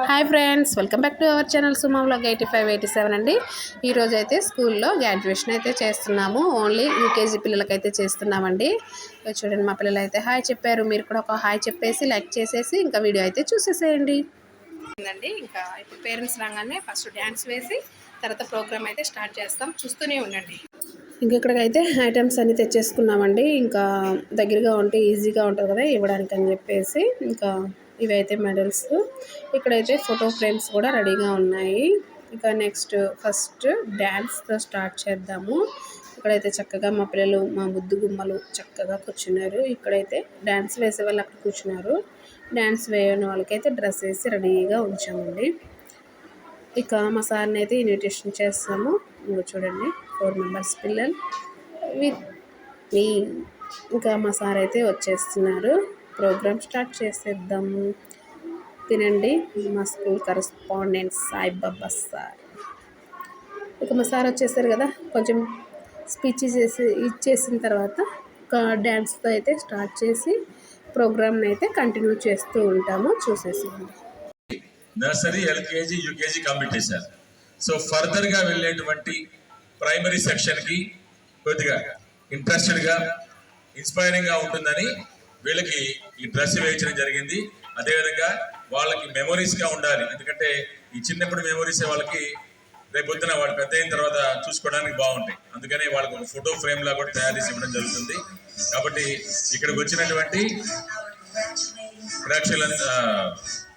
Hi friends, welcome back to our channel Suma vlog 8587 అండి. ఈరోజు అయితే స్కూల్లో గ్రాడ్యుయేషన్ అయితే చేస్తున్నాము. ఓన్లీ యూకేజీ పిల్లలకైతే చేస్తున్నామండి. చూడండి, మా పిల్లలు అయితే హాయ్ చెప్పారు. మీరు కూడా ఒక హాయ్ చెప్పేసి లైక్ చేసేసి ఇంకా వీడియో అయితే చూసేసేయండి. ఇంకా ఇప్పుడు పేరెంట్స్ రాగానే ఫస్ట్ డ్యాన్స్ వేసి తర్వాత ప్రోగ్రామ్ అయితే స్టార్ట్ చేస్తాం. చూస్తూనే ఉండండి. ఇంకా ఇక్కడికైతే ఐటమ్స్ అన్నీ తెచ్చేసుకున్నామండి. ఇంకా దగ్గరగా ఉంటే ఈజీగా ఉంటుంది కదా ఇవ్వడానికి అని చెప్పేసి ఇంకా ఇవైతే మెడల్స్. ఇక్కడైతే ఫోటో ఫ్రేమ్స్ కూడా రెడీగా ఉన్నాయి. ఇంకా నెక్స్ట్ ఫస్ట్ డ్యాన్స్తో స్టార్ట్ చేద్దాము. ఇక్కడైతే చక్కగా మా పిల్లలు, మా ముద్దు గుమ్మలు చక్కగా కూర్చున్నారు. ఇక్కడైతే డ్యాన్స్ వేసే వాళ్ళు అక్కడ కూర్చున్నారు. డ్యాన్స్ వేయని వాళ్ళకైతే డ్రెస్ వేసి రెడీగా ఉంచామండి. ఇక మా సార్ని అయితే ఇన్విటేషన్ చేస్తాము. చూడండి, 4 మెంబర్స్ పిల్లలు విత్ మీ. ఇంకా మా సార్ అయితే వచ్చేస్తున్నారు. ప్రోగ్రామ్ స్టార్ట్ చేసేద్దాము. తినండి, మా స్కూల్ కరెస్పాండెంట్ సాయిబాబా సార్. ఇక మా సార్ వచ్చేసారు కదా, కొంచెం స్పీచ్ ఇచ్చేసిన తర్వాత ఒక డ్యాన్స్తో అయితే స్టార్ట్ చేసి ప్రోగ్రామ్ని అయితే కంటిన్యూ చేస్తూ ఉంటాము. చూసేసేయండి. నర్సరీ, ఎల్కేజీ, యూకేజీ కంప్లీట్ చేశారు. సో ఫర్దర్గా వెళ్ళేటువంటి ప్రైమరీ సెక్షన్కి కొద్దిగా ఇంట్రెస్టెడ్గా, ఇన్స్పైరింగ్గా ఉంటుందని వీళ్ళకి ఈ డ్రెస్ వేయించడం జరిగింది. అదేవిధంగా వాళ్ళకి మెమొరీస్గా ఉండాలి. ఎందుకంటే ఈ చిన్నప్పుడు మెమొరీసే వాళ్ళకి రేపొద్దున వాళ్ళు పెద్ద అయిన తర్వాత చూసుకోవడానికి బాగుంటాయి. అందుకని వాళ్ళకి ఒక ఫోటో ఫ్రేమ్లా కూడా తయారు చేసి ఇవ్వడం జరుగుతుంది. కాబట్టి ఇక్కడికి వచ్చినటువంటి ప్రేక్షకుల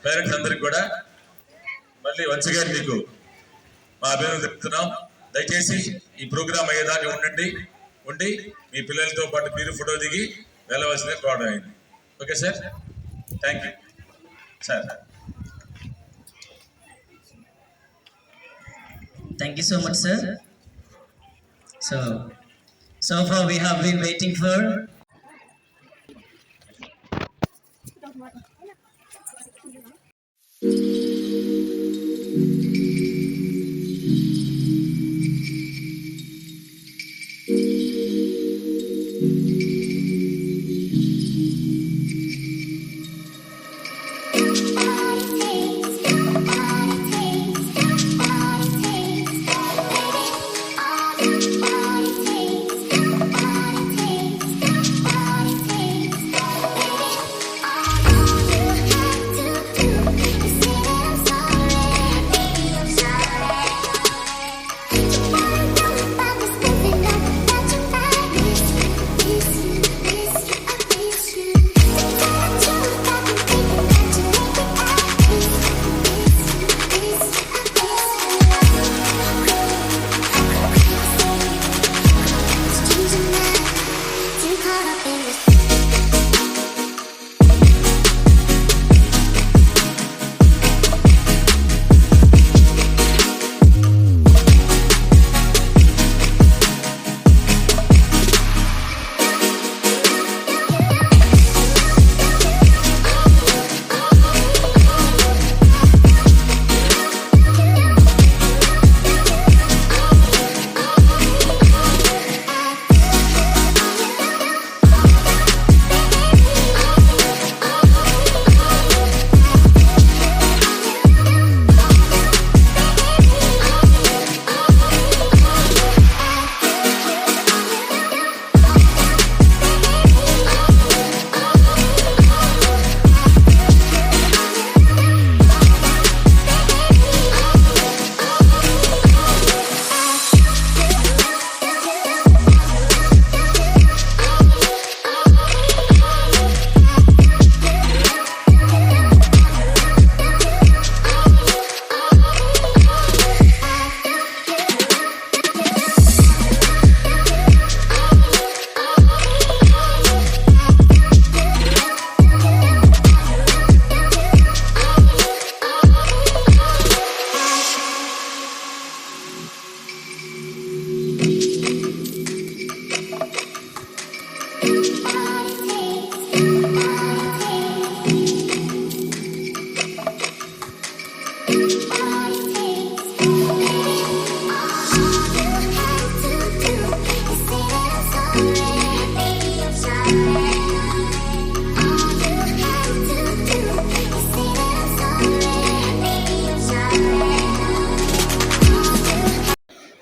పేరెంట్స్ అందరికి కూడా మళ్ళీ వంచగా మీకు మా అభినందనలు చెప్తున్నాం. దయచేసి ఈ ప్రోగ్రాం అయ్యేదాకా ఉండి మీ పిల్లలతో పాటు మీరు ఫోటో దిగి వెళ్ళవలసిందే కోవడం అయింది. Okay sir, thank you sir. Thank you so much, sir. So far we have been waiting for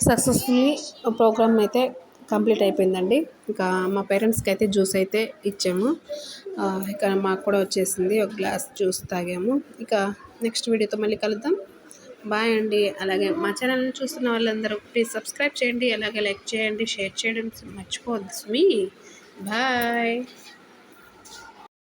successfully program అయితే కంప్లీట్ అయిపోయిందండి. ఇంకా మా పేరెంట్స్కి అయితే జ్యూస్ అయితే ఇచ్చాము. ఇక మాకు కూడా వచ్చేసింది, ఒక గ్లాస్ జ్యూస్ తాగాము. ఇక నెక్స్ట్ వీడియోతో మళ్ళీ కలుద్దాం. బాయ్ అండి. అలాగే మా ఛానల్ని చూస్తున్న వాళ్ళందరూ ప్లీజ్ సబ్స్క్రైబ్ చేయండి, అలాగే లైక్ చేయండి, షేర్ చేయడం మర్చిపోవద్దు. మీ బాయ్.